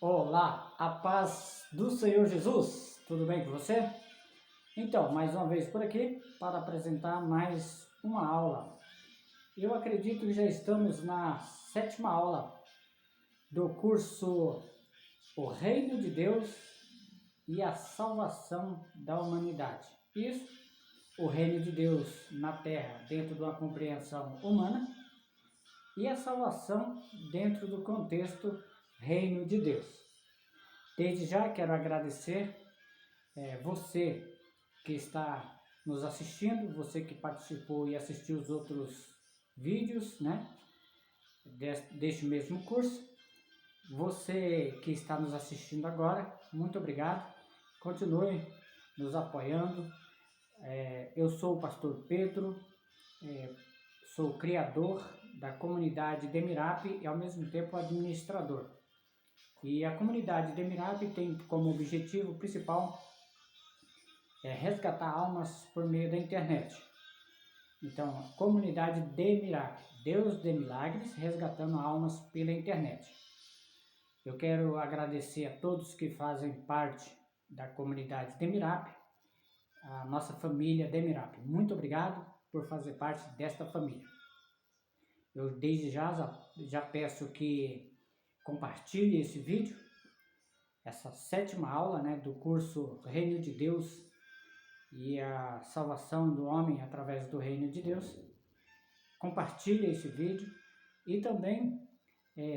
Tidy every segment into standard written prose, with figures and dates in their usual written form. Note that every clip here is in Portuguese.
Olá, a paz do Senhor Jesus, tudo bem com você? Então, mais uma vez por aqui para apresentar mais uma aula. Eu acredito que já estamos na 7ª aula do curso O Reino de Deus e a Salvação da Humanidade. Isso, o Reino de Deus na Terra dentro de uma compreensão humana e a salvação dentro do contexto Reino de Deus. Desde já quero agradecer você que está nos assistindo, você que participou e assistiu os outros vídeos, né, deste mesmo curso. Você que está nos assistindo agora, muito obrigado. Continue nos apoiando. Eu sou o pastor Pedro, sou o criador da comunidade Demirap e ao mesmo tempo administrador. E a comunidade Demirap tem como objetivo principal resgatar almas por meio da internet. Então, a comunidade Demirap, Deus de Milagres, resgatando almas pela internet. Eu quero agradecer a todos que fazem parte da comunidade Demirap, a nossa família Demirap. Muito obrigado por fazer parte desta família. Eu desde já peço que compartilhe esse vídeo, essa 7ª aula, né, do curso Reino de Deus e a salvação do homem através do Reino de Deus. Compartilhe esse vídeo e também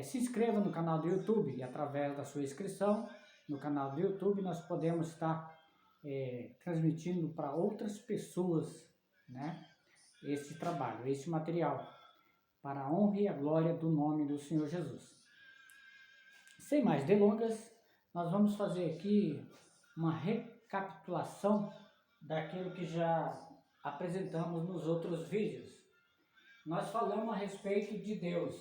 se inscreva no canal do YouTube, e através da sua inscrição no canal do YouTube nós podemos estar transmitindo para outras pessoas, né, esse trabalho, esse material, para a honra e a glória do nome do Senhor Jesus. Sem mais delongas, nós vamos fazer aqui uma recapitulação daquilo que já apresentamos nos outros vídeos. Nós falamos a respeito de Deus,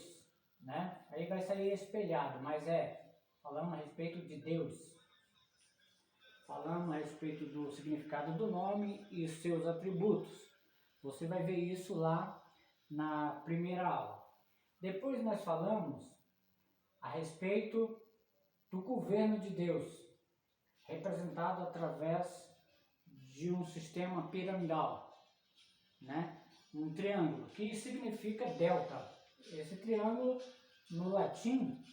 né? Aí vai sair espelhado, mas falamos a respeito de Deus. Falamos a respeito do significado do nome e seus atributos. Você vai ver isso lá na primeira aula. Depois nós falamos a respeito do governo de Deus, representado através de um sistema piramidal, né? Um triângulo, que significa delta. Esse triângulo, no latim,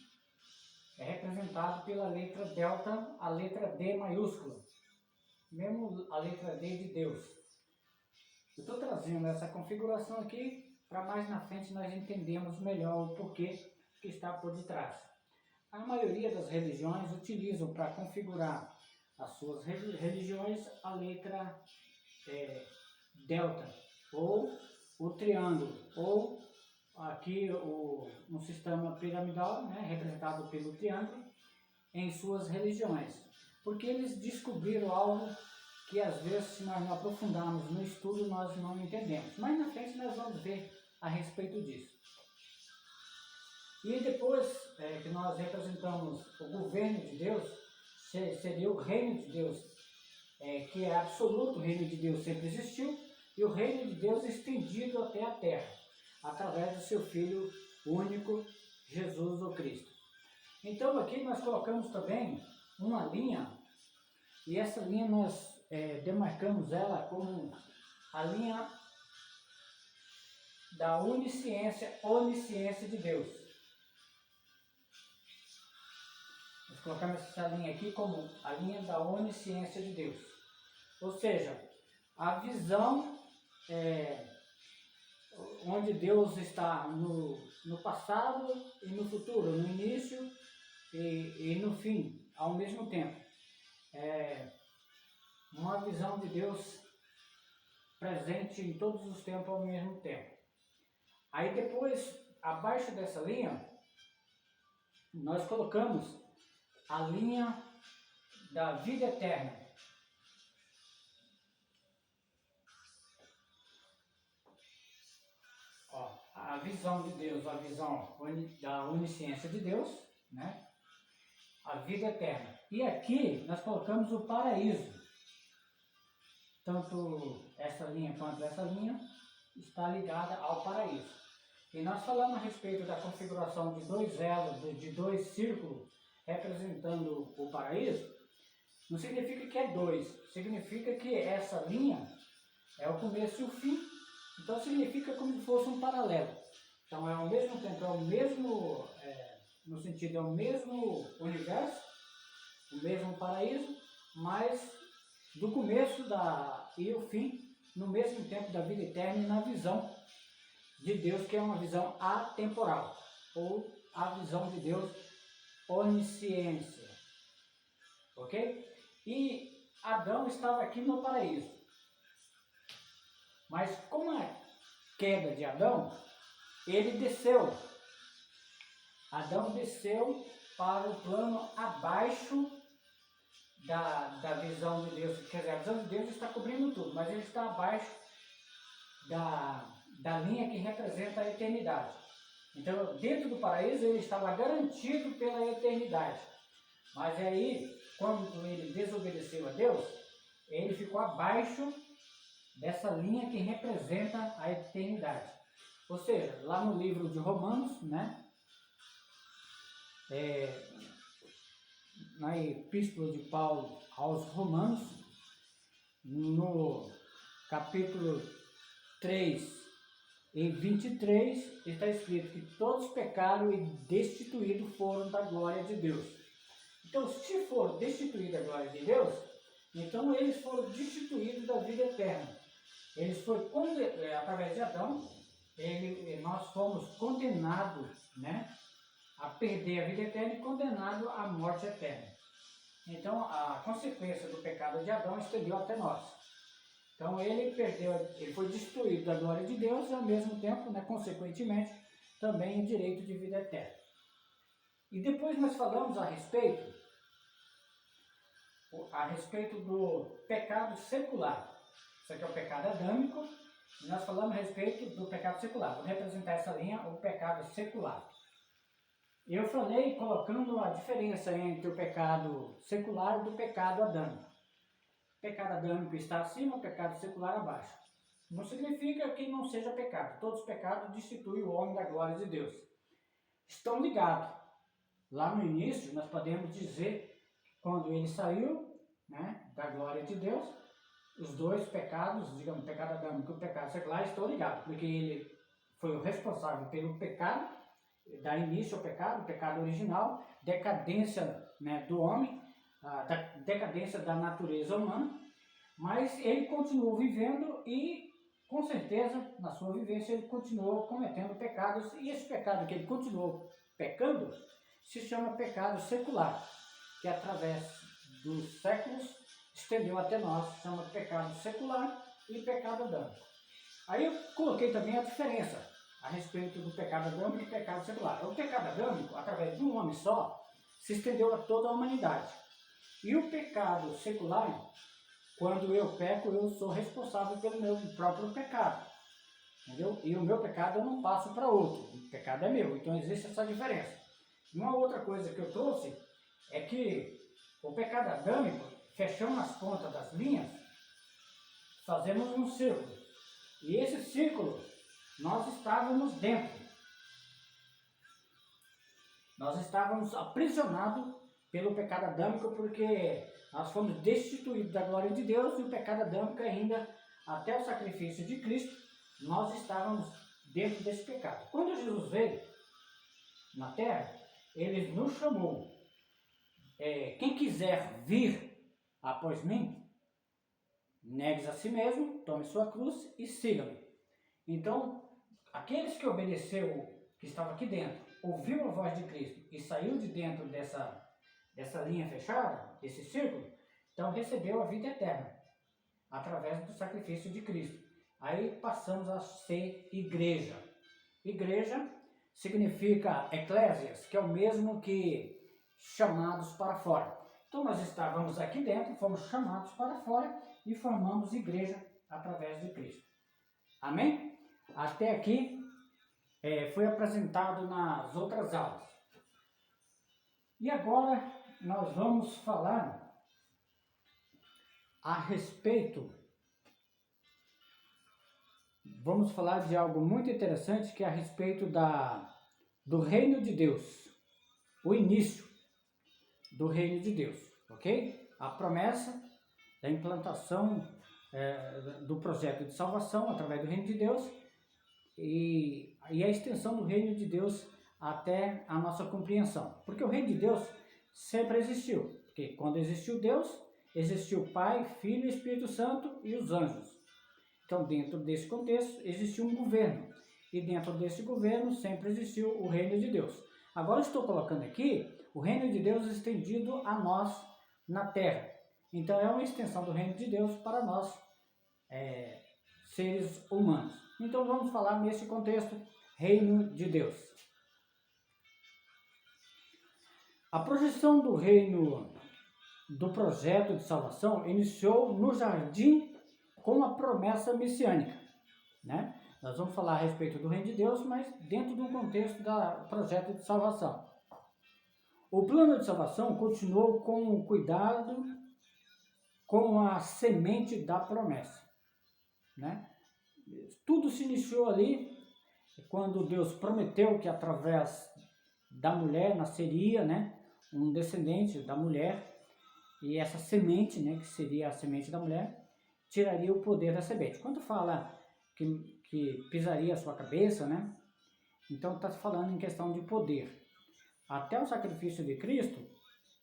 é representado pela letra delta, a letra D maiúscula, mesmo a letra D de Deus. Eu estou trazendo essa configuração aqui para mais na frente nós entendermos melhor o porquê que está por detrás. A maioria das religiões utilizam para configurar as suas religiões a letra delta, ou o triângulo, ou aqui um sistema piramidal, né, representado pelo triângulo, em suas religiões. Porque eles descobriram algo que às vezes, se nós não aprofundarmos no estudo, nós não entendemos. Mas na frente nós vamos ver a respeito disso. E depois que nós representamos o governo de Deus, seria o reino de Deus, que é absoluto. O reino de Deus sempre existiu, e o reino de Deus estendido até a terra, através do seu Filho único, Jesus o Cristo. Então aqui nós colocamos também uma linha, e essa linha nós demarcamos ela como a linha da onisciência de Deus. Nós colocamos essa linha aqui como a linha da onisciência de Deus. Ou seja, a visão onde Deus está no passado e no futuro, no início e no fim, ao mesmo tempo. Uma visão de Deus presente em todos os tempos ao mesmo tempo. Aí depois, abaixo dessa linha, nós colocamos a linha da vida eterna. Ó, a visão de Deus, a visão da onisciência de Deus, né? A vida eterna. E aqui nós colocamos o paraíso. Tanto essa linha quanto essa linha está ligada ao paraíso. E nós falamos a respeito da configuração de dois elos, de dois círculos, representando o paraíso, não significa que é dois, significa que essa linha é o começo e o fim, então significa como se fosse um paralelo. Então é ao mesmo tempo, é o mesmo, no sentido, é o mesmo universo, o mesmo paraíso, mas do começo e o fim, no mesmo tempo da vida eterna e na visão de Deus, que é uma visão atemporal, ou a visão de Deus onisciência, ok? E Adão estava aqui no paraíso, mas com a queda de Adão, ele desceu. Adão desceu para o plano abaixo da visão de Deus. Quer dizer, a visão de Deus está cobrindo tudo, mas ele está abaixo da linha que representa a eternidade. Então, dentro do paraíso, ele estava garantido pela eternidade. Mas aí, quando ele desobedeceu a Deus, ele ficou abaixo dessa linha que representa a eternidade. Ou seja, lá no livro de Romanos, né? Na Epístola de Paulo aos Romanos, no capítulo 3 e 23, está escrito que todos pecaram e destituídos foram da glória de Deus. Então, se for destituída a glória de Deus, então eles foram destituídos da vida eterna. Eles foram, através de Adão, nós fomos condenados, né, a perder a vida eterna e condenados à morte eterna. Então, a consequência do pecado de Adão estendeu até nós. Então, ele foi destruído da glória de Deus e, ao mesmo tempo, né, consequentemente, também o direito de vida eterna. E depois nós falamos a respeito do pecado secular. Isso aqui é o pecado adâmico, e nós falamos a respeito do pecado secular. Vou representar essa linha, o pecado secular. Eu falei colocando a diferença entre o pecado secular e do pecado adâmico. O pecado adâmico está acima, o pecado secular abaixo. Não significa que não seja pecado. Todos os pecados destituem o homem da glória de Deus. Estão ligados. Lá no início, nós podemos dizer, quando ele saiu, né, da glória de Deus, os dois pecados, digamos, o pecado adâmico e o pecado secular, estão ligados, porque ele foi o responsável pelo pecado, dar início ao pecado, o pecado original, decadência, né, do homem, da decadência da natureza humana, mas ele continuou vivendo e, com certeza, na sua vivência, ele continuou cometendo pecados, e esse pecado que ele continuou pecando se chama pecado secular, que através dos séculos estendeu até nós, se chama pecado secular e pecado adâmico. Aí eu coloquei também a diferença a respeito do pecado adâmico e pecado secular. O pecado adâmico, através de um homem só, se estendeu a toda a humanidade. E o pecado secular, quando eu peco, eu sou responsável pelo meu próprio pecado. Entendeu? E o meu pecado eu não passo para outro. O pecado é meu. Então existe essa diferença. E uma outra coisa que eu trouxe é que o pecado adâmico, fechando as pontas das linhas, fazemos um círculo. E esse círculo, nós estávamos dentro. Nós estávamos aprisionados pelo pecado adâmico, porque nós fomos destituídos da glória de Deus, e o pecado adâmico ainda, até o sacrifício de Cristo, nós estávamos dentro desse pecado. Quando Jesus veio na terra, ele nos chamou. Quem quiser vir após mim, negue-se a si mesmo, tome sua cruz e siga-me. Então, aqueles que obedeceu, que estavam aqui dentro, ouviu a voz de Cristo e saiu de dentro dessa linha fechada, desse círculo, então recebeu a vida eterna, através do sacrifício de Cristo. Aí passamos a ser igreja. Igreja significa eclésias, que é o mesmo que chamados para fora. Então nós estávamos aqui dentro, fomos chamados para fora e formamos igreja através de Cristo. Amém? Até aqui foi apresentado nas outras aulas. E agora nós vamos falar a respeito, vamos falar de algo muito interessante, que é a respeito do reino de Deus, o início. do reino de Deus, ok? A promessa da implantação do projeto de salvação através do reino de Deus e a extensão do reino de Deus até a nossa compreensão. Porque o reino de Deus sempre existiu. Porque quando existiu Deus, existiu Pai, Filho, Espírito Santo e os anjos. Então, dentro desse contexto, existiu um governo. E dentro desse governo sempre existiu o reino de Deus. Agora estou colocando aqui o reino de Deus estendido a nós na terra. Então é uma extensão do reino de Deus para nós, seres humanos. Então vamos falar nesse contexto, reino de Deus. A projeção do reino, do projeto de salvação, iniciou no jardim com a promessa messiânica, né? Nós vamos falar a respeito do reino de Deus, mas dentro do contexto do projeto de salvação. O plano de salvação continuou com o cuidado com a semente da promessa, né? Tudo se iniciou ali quando Deus prometeu que através da mulher nasceria, né, um descendente da mulher, e essa semente, né, que seria a semente da mulher, tiraria o poder da semente. Quando fala que pisaria a sua cabeça, né, então está falando em questão de poder. Até o sacrifício de Cristo,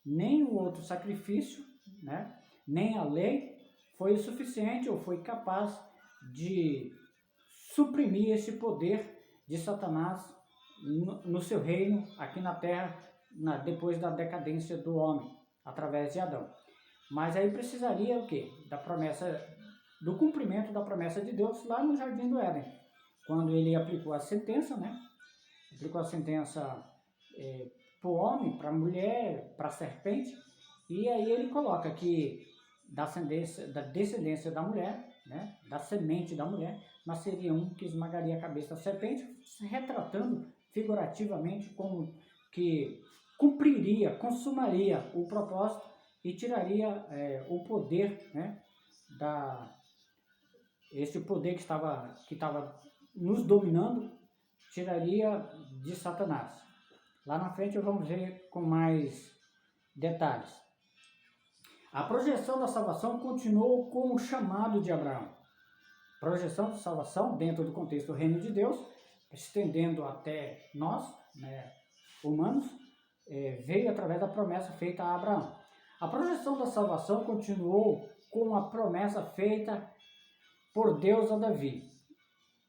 nem o outro sacrifício, né, nem a lei foi o suficiente ou foi capaz de suprimir esse poder de Satanás no seu reino aqui na terra, depois da decadência do homem, através de Adão. Mas aí precisaria o quê? Da promessa, do cumprimento da promessa de Deus lá no Jardim do Éden, quando ele aplicou a sentença, né? Aplicou a sentença para o homem, para a mulher, para a serpente, e aí ele coloca que da descendência da mulher, né, da semente da mulher, nasceria um que esmagaria a cabeça da serpente, retratando figurativamente como que cumpriria, consumaria o propósito e tiraria o poder, né, esse poder que estava nos dominando, tiraria de Satanás. Lá na frente vamos ver com mais detalhes. A projeção da salvação continuou com o chamado de Abraão. Projeção de salvação dentro do contexto do reino de Deus, estendendo até nós, né, humanos, veio através da promessa feita a Abraão. A projeção da salvação continuou com a promessa feita por Deus a Davi.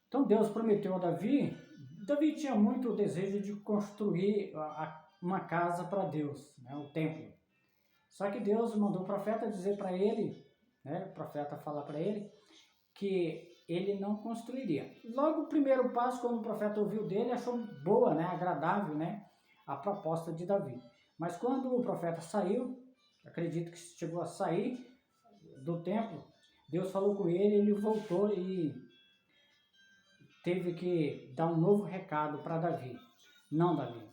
Então Deus prometeu a Davi tinha muito desejo de construir uma casa para Deus, né, o templo. Só que Deus mandou o profeta dizer para ele, né, o profeta falar para ele, que ele não construiria. Logo o primeiro passo, quando o profeta ouviu dele, achou boa, né, agradável, né, a proposta de Davi. Mas quando o profeta saiu, acredito que chegou a sair do templo, Deus falou com ele, ele voltou e teve que dar um novo recado para Davi. Não, Davi,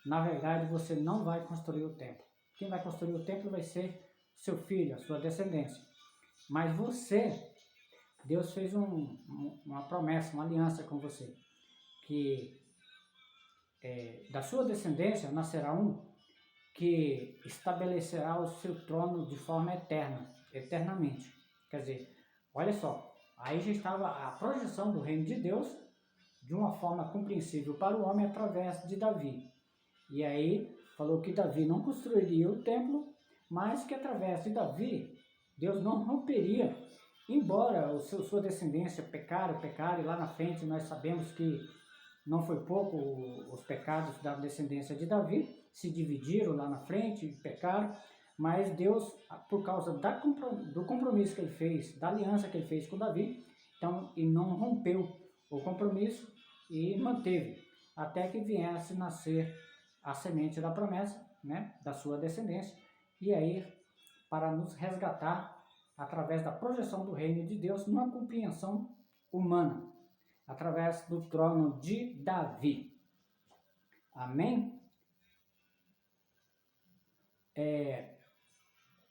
na verdade você não vai construir o templo. Quem vai construir o templo vai ser seu filho, a sua descendência. Mas você, Deus fez uma promessa, uma aliança com você, que da sua descendência nascerá um que estabelecerá o seu trono de forma eterna, eternamente. Quer dizer, olha só, aí já estava a projeção do reino de Deus de uma forma compreensível para o homem através de Davi. E aí falou que Davi não construiria o templo, mas que através de Davi, Deus não romperia, embora sua descendência pecaram, e lá na frente nós sabemos que não foi pouco os pecados da descendência de Davi, se dividiram lá na frente, pecaram, mas Deus, por causa do compromisso que ele fez, da aliança que ele fez com Davi, então ele não rompeu o compromisso e manteve, até que viesse nascer a semente da promessa, né, da sua descendência, e aí para nos resgatar através da projeção do reino de Deus numa compreensão humana, através do trono de Davi. Amém?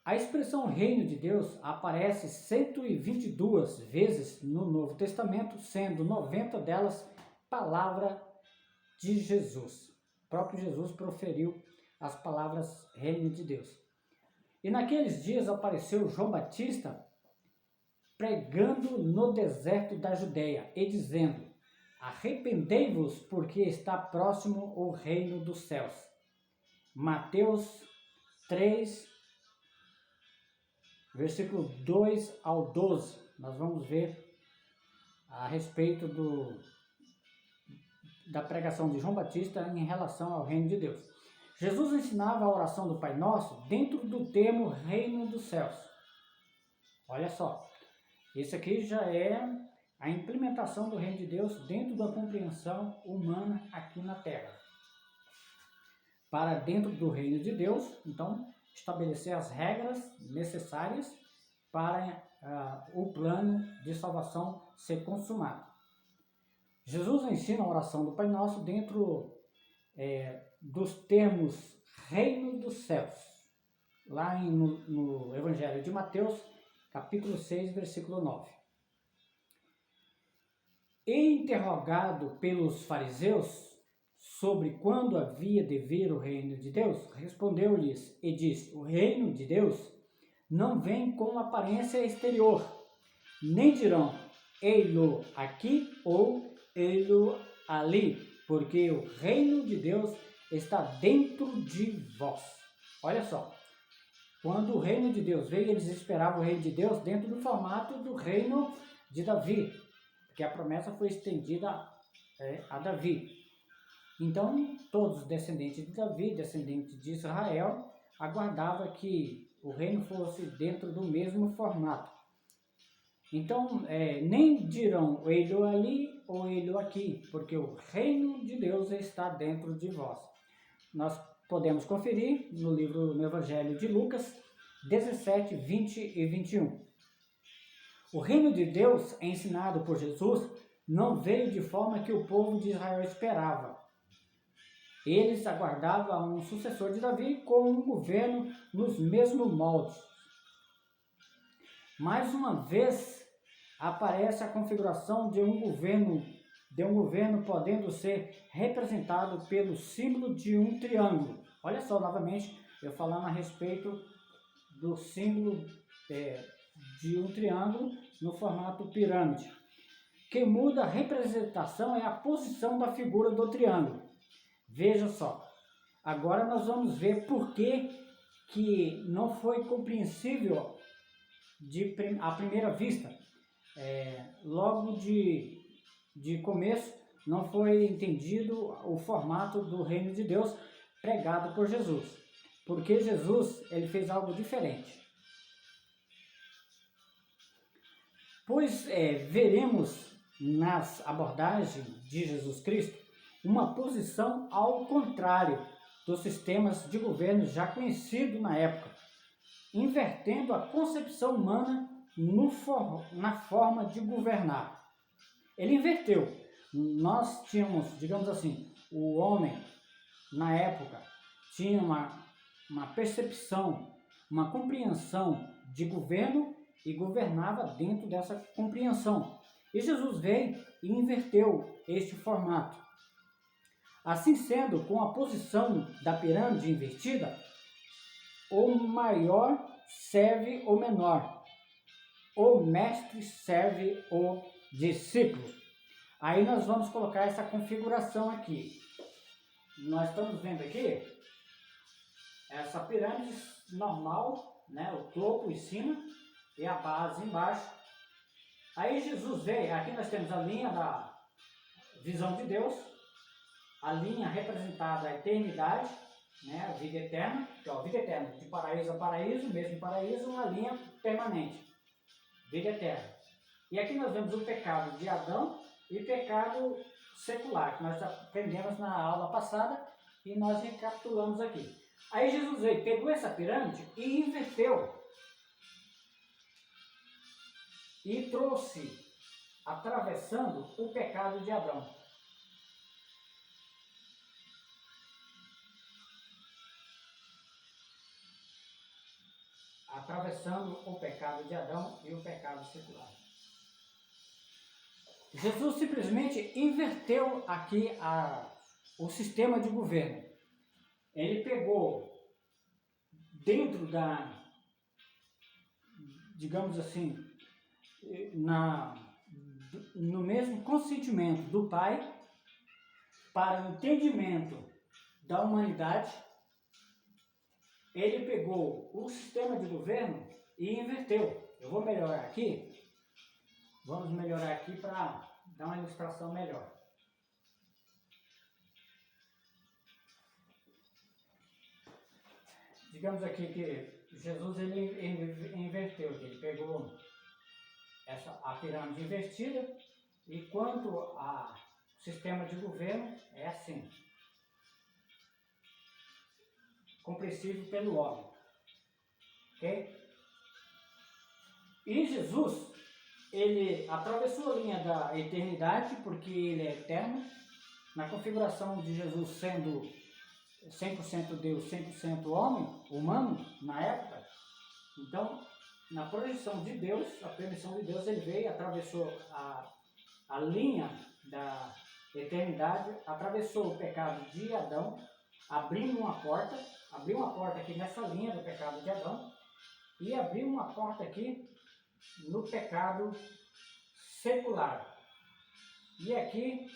A expressão reino de Deus aparece 122 vezes no Novo Testamento, sendo 90 delas palavra de Jesus. O próprio Jesus proferiu as palavras reino de Deus. E naqueles dias apareceu João Batista pregando no deserto da Judéia e dizendo: arrependei-vos, porque está próximo o reino dos céus. Mateus 3, versículo 2 ao 12. Nós vamos ver a respeito da pregação de João Batista em relação ao reino de Deus. Jesus ensinava a oração do Pai Nosso dentro do termo reino dos céus. Olha só, isso aqui já é a implementação do reino de Deus dentro da compreensão humana aqui na Terra. Para dentro do reino de Deus, então, estabelecer as regras necessárias para o plano de salvação ser consumado. Jesus ensina a oração do Pai Nosso dentro dos termos reino dos céus, lá no Evangelho de Mateus, capítulo 6, versículo 9. E interrogado pelos fariseus sobre quando havia de vir o reino de Deus, respondeu-lhes e disse: o reino de Deus não vem com aparência exterior, nem dirão ei-lo aqui ou ei-lo ali, porque o reino de Deus está dentro de vós. Olha só, quando o reino de Deus veio, eles esperavam o reino de Deus dentro do formato do reino de Davi, porque a promessa foi estendida a Davi. Então, todos os descendentes de Davi, descendentes de Israel, aguardavam que o reino fosse dentro do mesmo formato. Então, nem dirão ei-lo ali ou ei-lo aqui, porque o reino de Deus está dentro de vós. Nós podemos conferir no Evangelho de Lucas 17, 20 e 21. O reino de Deus, ensinado por Jesus, não veio de forma que o povo de Israel esperava. Eles aguardavam um sucessor de Davi com um governo nos mesmos moldes. Mais uma vez aparece a configuração de um governo podendo ser representado pelo símbolo de um triângulo. Olha só, novamente, eu falando a respeito do símbolo de um triângulo no formato pirâmide. Que muda a representação é a posição da figura do triângulo. Veja só, agora nós vamos ver por que não foi compreensível à primeira vista. Logo de começo, não foi entendido o formato do reino de Deus pregado por Jesus. Porque Jesus ele fez algo diferente. Pois veremos nas abordagens de Jesus Cristo uma posição ao contrário dos sistemas de governo já conhecidos na época, invertendo a concepção humana na forma de governar. Ele inverteu. Nós tínhamos, digamos assim, o homem na época tinha uma percepção, uma compreensão de governo e governava dentro dessa compreensão. E Jesus veio e inverteu este formato. Assim sendo, com a posição da pirâmide invertida, o maior serve o menor, o mestre serve o discípulo. Aí nós vamos colocar essa configuração aqui. Nós estamos vendo aqui essa pirâmide normal, né? O topo em cima e a base embaixo. Aí Jesus veio, aqui nós temos a linha da visão de Deus, a linha representada a eternidade, né? A vida eterna, que é a vida eterna, de paraíso a paraíso, mesmo paraíso, uma linha permanente, vida eterna. E aqui nós vemos o pecado de Adão e pecado secular, que nós aprendemos na aula passada e nós recapitulamos aqui. Aí Jesus veio, pegou essa pirâmide e inverteu. E trouxe, atravessando o pecado de Adão. Atravessando o pecado de Adão e o pecado secular. Jesus simplesmente inverteu aqui o sistema de governo. ele pegou dentro da, digamos assim, no mesmo consentimento do Pai, para o entendimento da humanidade, ele pegou o sistema de governo e inverteu. Eu vou melhorar aqui, vamos melhorar aqui para dar uma ilustração melhor. Digamos aqui que Jesus ele inverteu, ele pegou a pirâmide invertida, e quanto ao sistema de governo é assim, compreensível pelo homem, ok? E Jesus, ele atravessou a linha da eternidade, porque ele é eterno. Na configuração de Jesus sendo 100% Deus, 100% homem, humano, na época, então, na projeção de Deus, a permissão de Deus, ele veio, atravessou a linha da eternidade, atravessou o pecado de Adão, abriu uma porta aqui nessa linha do pecado de Adão, e abriu uma porta aqui no pecado secular. E aqui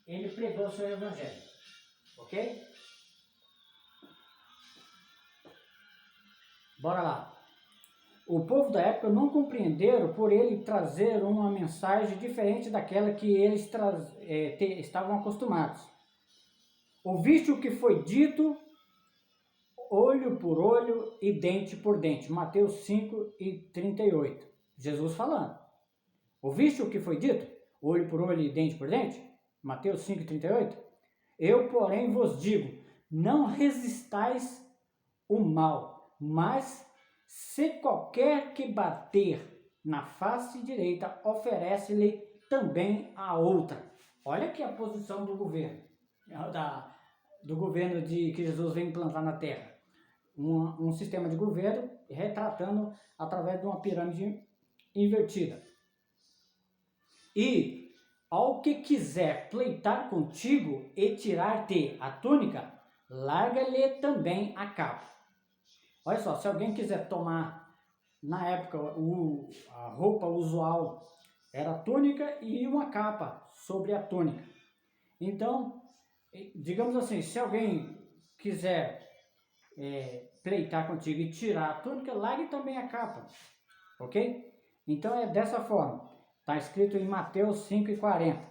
ele pregou o seu evangelho, ok? Bora lá. O povo da época não compreenderam por ele trazer uma mensagem diferente daquela que eles estavam acostumados. Ouviste o que foi dito, olho por olho e dente por dente. Mateus 5:38. Jesus falando. Ouviste o que foi dito? Olho por olho e dente por dente? Mateus 5:38. Eu, porém, vos digo, não resistais o mal, mas se qualquer que bater na face direita, oferece-lhe também a outra. Olha aqui a posição do governo, do governo que Jesus vem implantar na terra. Um sistema de governo retratando através de uma pirâmide invertida. E ao que quiser pleitar contigo e tirar-te a túnica, larga-lhe também a capa. Olha só, se alguém quiser tomar, na época, a roupa usual era a túnica e uma capa sobre a túnica. Então, digamos assim, se alguém quiser pleitar contigo e tirar a túnica, largue também a capa, ok? Então é dessa forma, está escrito em Mateus 5:40.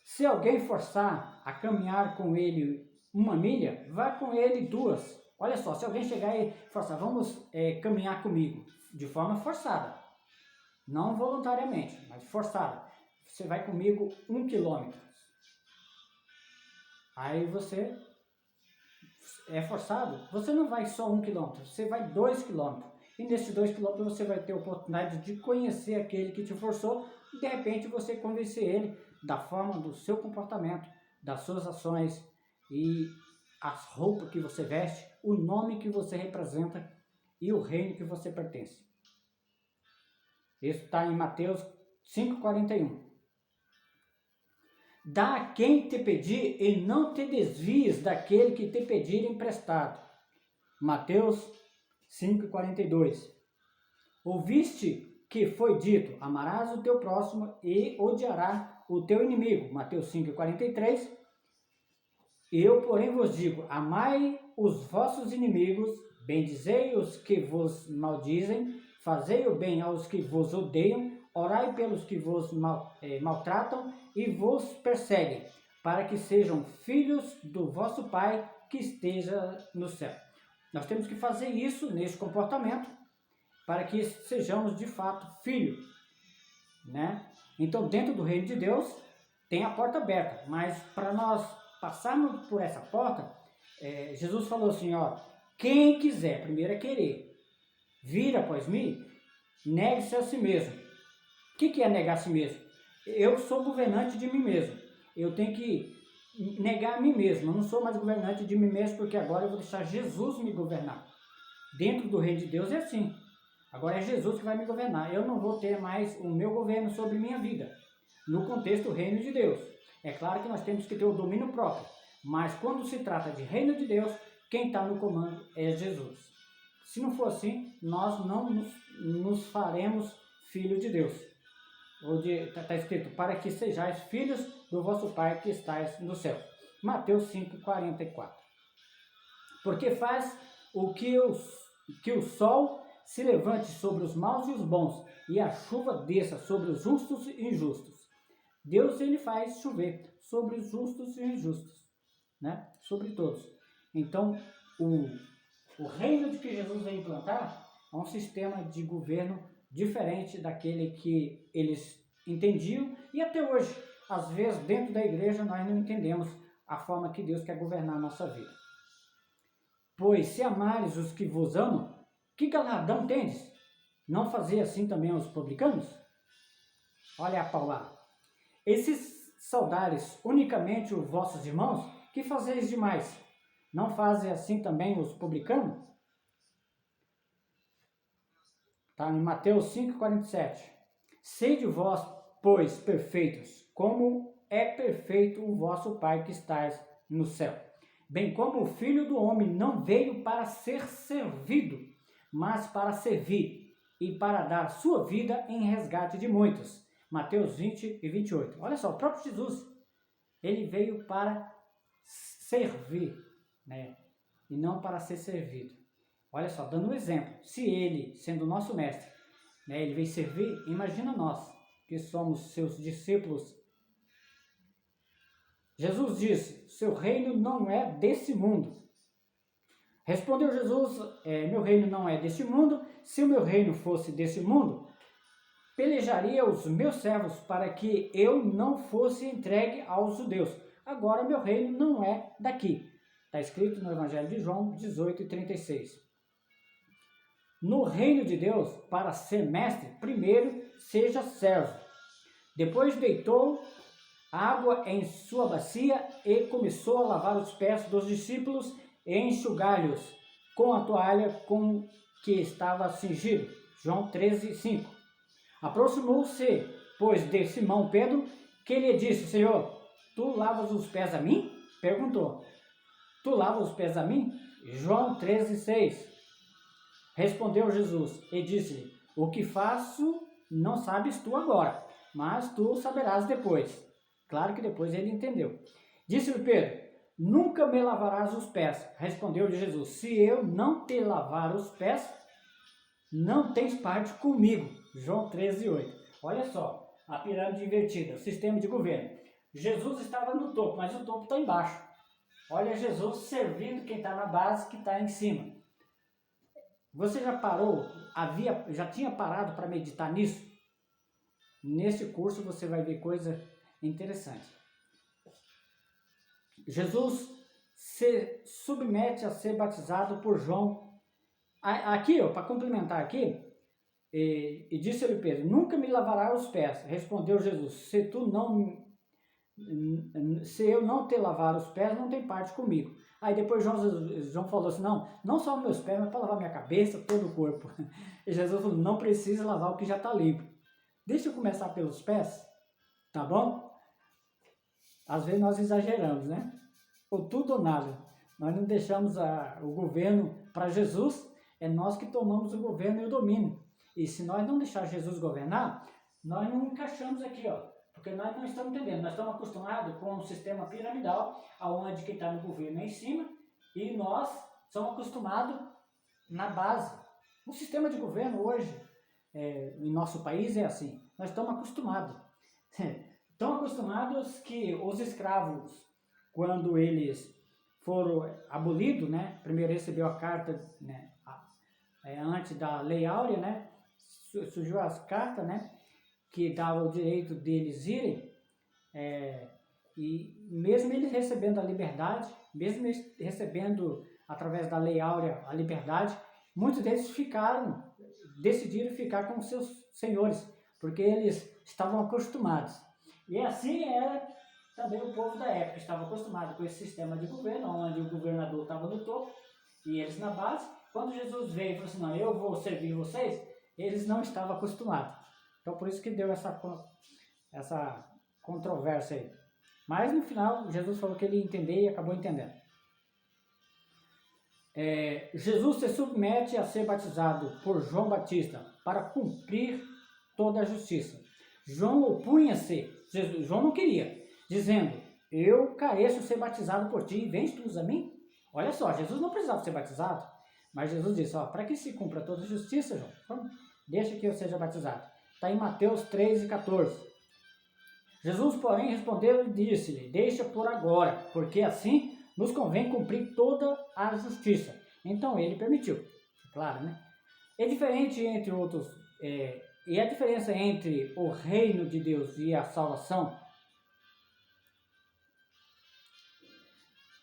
Se alguém forçar a caminhar com ele 1 milha, vá com ele 2. Olha só, se alguém chegar e forçar, vamos caminhar comigo, de forma forçada, não voluntariamente, mas forçada, você vai comigo 1 quilômetro. Aí você é forçado, você não vai só 1 quilômetro, você vai 2 quilômetros. E nesses 2 quilômetros você vai ter a oportunidade de conhecer aquele que te forçou e de repente você convencer ele da forma do seu comportamento, das suas ações e as roupas que você veste, o nome que você representa e o reino que você pertence. Isso está em Mateus 5:41. Dá a quem te pedir e não te desvies daquele que te pedir emprestado. Mateus 5:42. Ouviste que foi dito, amarás o teu próximo e odiarás o teu inimigo. Mateus 5:43. Eu, porém, vos digo, amai os vossos inimigos, bendizei os que vos maldizem, fazei o bem aos que vos odeiam, orai pelos que vos maltratam e vos perseguem, para que sejam filhos do vosso Pai que esteja no céu. Nós temos que fazer isso nesse comportamento, para que sejamos de fato filhos, né? Então, dentro do reino de Deus, tem a porta aberta, mas para nós passarmos por essa porta, Jesus falou assim, ó, quem quiser, primeiro é querer, vir após mim, negue-se a si mesmo. O que é negar a si mesmo? Eu sou governante de mim mesmo, eu tenho que negar a mim mesmo, eu não sou mais governante de mim mesmo, porque agora eu vou deixar Jesus me governar. Dentro do reino de Deus é assim, agora é Jesus que vai me governar, eu não vou ter mais o meu governo sobre minha vida, no contexto do reino de Deus. É claro que nós temos que ter o domínio próprio, Mas quando se trata de reino de Deus, quem está no comando é Jesus. Se não for assim, nós não nos faremos filhos de Deus. Está escrito, para que sejais filhos do vosso Pai que estais no céu. Mateus 5,44. Porque faz o que o sol se levante sobre os maus e os bons, e a chuva desça sobre os justos e injustos. Deus, ele faz chover sobre os justos e injustos, né? Sobre todos. Então, o reino de que Jesus veio implantar é um sistema de governo diferente daquele que eles entendiam, e até hoje, às vezes, dentro da igreja, nós não entendemos a forma que Deus quer governar a nossa vida. Pois se amares os que vos amam, que galardão tendes? Não fazia assim também os publicanos? Olha a palavra. Esses saudares unicamente os vossos irmãos, que fazeis demais? Não fazem assim também os publicanos? Está em Mateus 5,47. Sede vós, pois, perfeitos, como é perfeito o vosso Pai que estais no céu. Bem como o Filho do Homem não veio para ser servido, mas para servir e para dar sua vida em resgate de muitos. Mateus 20 e 28. Olha só, o próprio Jesus, ele veio para servir, né? E não para ser servido. Olha só, dando um exemplo, se ele, sendo o nosso mestre, né, ele veio servir, imagina nós, que somos seus discípulos. Jesus disse, seu reino não é desse mundo. Respondeu Jesus, meu reino não é deste mundo. Se o meu reino fosse desse mundo, pelejaria os meus servos para que eu não fosse entregue aos judeus. Agora meu reino não é daqui. Está escrito no Evangelho de João 18:36. No reino de Deus, para ser mestre, primeiro seja servo. Depois deitou água em sua bacia e começou a lavar os pés dos discípulos e enxugar-lhes com a toalha com que estava cingido. João 13:5. Aproximou-se, pois, de Simão Pedro, que lhe disse, Senhor, tu lavas os pés a mim? Perguntou. Tu lavas os pés a mim? João 13:6. Respondeu Jesus e disse-lhe, o que faço não sabes tu agora, mas tu saberás depois. Claro que depois ele entendeu. Disse-lhe Pedro, nunca me lavarás os pés. Respondeu-lhe Jesus, se eu não te lavar os pés, não tens parte comigo. João 13:8. Olha só, a pirâmide invertida, o sistema de governo. Jesus estava no topo, mas o topo está embaixo. Olha Jesus servindo quem está na base, que está em cima. Você já parou, já tinha parado para meditar nisso? Nesse curso você vai ver coisa interessante. Jesus se submete a ser batizado por João. Aqui, para complementar aqui, e disse-lhe Pedro, nunca me lavará os pés. Respondeu Jesus, se eu não te lavar os pés, não tem parte comigo. Aí depois João falou assim, não só os meus pés, mas para lavar minha cabeça, todo o corpo. E Jesus falou, não precisa lavar o que já está limpo. Deixa eu começar pelos pés, tá bom? Às vezes nós exageramos, né? Ou tudo ou nada. Nós não deixamos o governo para Jesus, é nós que tomamos o governo e o domínio. E se nós não deixar Jesus governar, nós não encaixamos aqui, ó. Porque nós não estamos entendendo, nós estamos acostumados com um sistema piramidal, onde quem está no governo é em cima, e nós somos acostumados na base. O sistema de governo hoje, em nosso país é assim, nós estamos acostumados. Tão acostumados que os escravos, quando eles foram abolidos, né, primeiro recebeu a carta, né, antes da Lei Áurea, né, surgiu as cartas, né, que dava o direito deles irem, e mesmo eles recebendo a liberdade, mesmo eles recebendo através da Lei Áurea a liberdade, muitos deles decidiram ficar com seus senhores, porque eles estavam acostumados. E assim era também o povo da época, estava acostumado com esse sistema de governo, onde o governador estava no topo e eles na base. Quando Jesus veio e falou assim, não, eu vou servir vocês, eles não estavam acostumados. Então por isso que deu essa controvérsia aí. Mas no final, Jesus falou que ele ia entender e acabou entendendo. Jesus se submete a ser batizado por João Batista para cumprir toda a justiça. João opunha-se, João não queria, dizendo: eu careço ser batizado por ti, vens tu a mim? Olha só, Jesus não precisava ser batizado, mas Jesus disse: para que se cumpra toda a justiça, João, então, deixa que eu seja batizado. Está em Mateus 3:14. Jesus, porém, respondeu e disse-lhe: deixa por agora, porque assim nos convém cumprir toda a justiça. Então ele permitiu, claro, né? É diferente entre outros, e a diferença entre o reino de Deus e a salvação,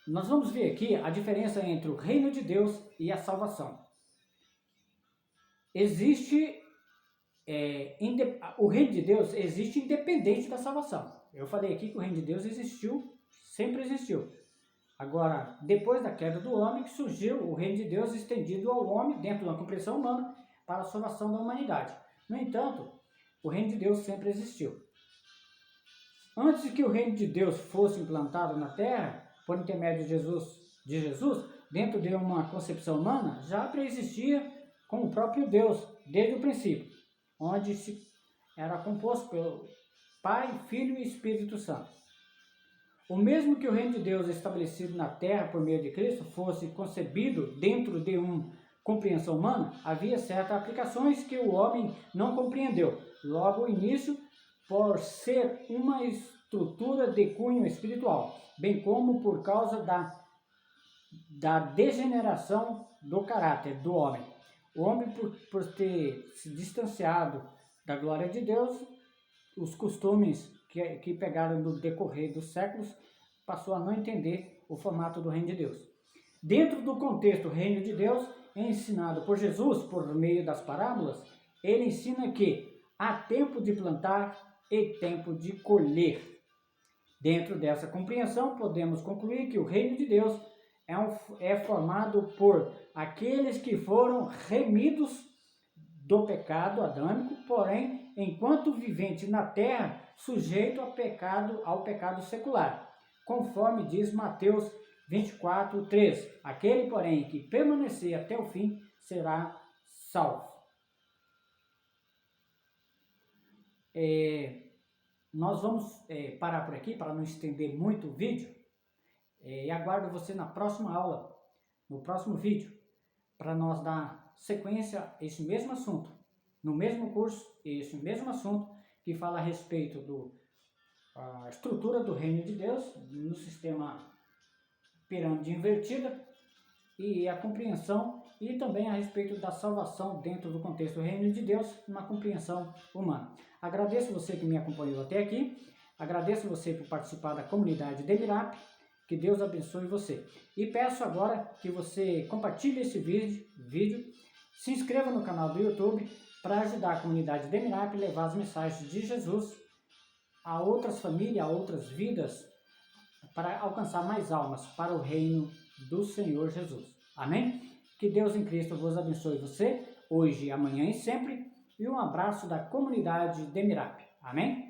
nós vamos ver aqui a diferença entre o reino de Deus e a salvação. O reino de Deus existe independente da salvação. Eu falei aqui que o reino de Deus existiu, sempre existiu. Agora, depois da queda do homem, que surgiu o reino de Deus estendido ao homem, dentro de uma compreensão humana, para a salvação da humanidade. No entanto, o reino de Deus sempre existiu. Antes de que o reino de Deus fosse implantado na terra, por intermédio de Jesus, dentro de uma concepção humana, já preexistia com o próprio Deus, desde o princípio, onde era composto pelo Pai, Filho e Espírito Santo. O mesmo que o reino de Deus estabelecido na terra por meio de Cristo fosse concebido dentro de uma compreensão humana, havia certas aplicações que o homem não compreendeu. Logo, o início, por ser uma estrutura de cunho espiritual, bem como por causa da degeneração do caráter do homem. O homem, por ter se distanciado da glória de Deus, os costumes que pegaram no decorrer dos séculos, passou a não entender o formato do reino de Deus. Dentro do contexto reino de Deus, ensinado por Jesus por meio das parábolas, ele ensina que há tempo de plantar e tempo de colher. Dentro dessa compreensão, podemos concluir que o reino de Deus é formado por aqueles que foram remidos do pecado adâmico, porém, enquanto vivente na terra, sujeito ao pecado secular, conforme diz Mateus 24:3. Aquele, porém, que permanecer até o fim será salvo. Nós vamos parar por aqui para não estender muito o vídeo, e aguardo você na próxima aula, no próximo vídeo, para nós dar sequência a esse mesmo assunto, no mesmo curso, esse mesmo assunto que fala a respeito da estrutura do reino de Deus no sistema pirâmide invertida e a compreensão, e também a respeito da salvação dentro do contexto do reino de Deus, uma compreensão humana. Agradeço você que me acompanhou até aqui, agradeço você por participar da comunidade Demirap, que Deus abençoe você. E peço agora que você compartilhe esse vídeo, se inscreva no canal do YouTube para ajudar a comunidade Demirap a levar as mensagens de Jesus a outras famílias, a outras vidas, para alcançar mais almas para o reino do Senhor Jesus. Amém? Que Deus em Cristo vos abençoe você, hoje, amanhã e sempre, e um abraço da comunidade Demirap. Amém?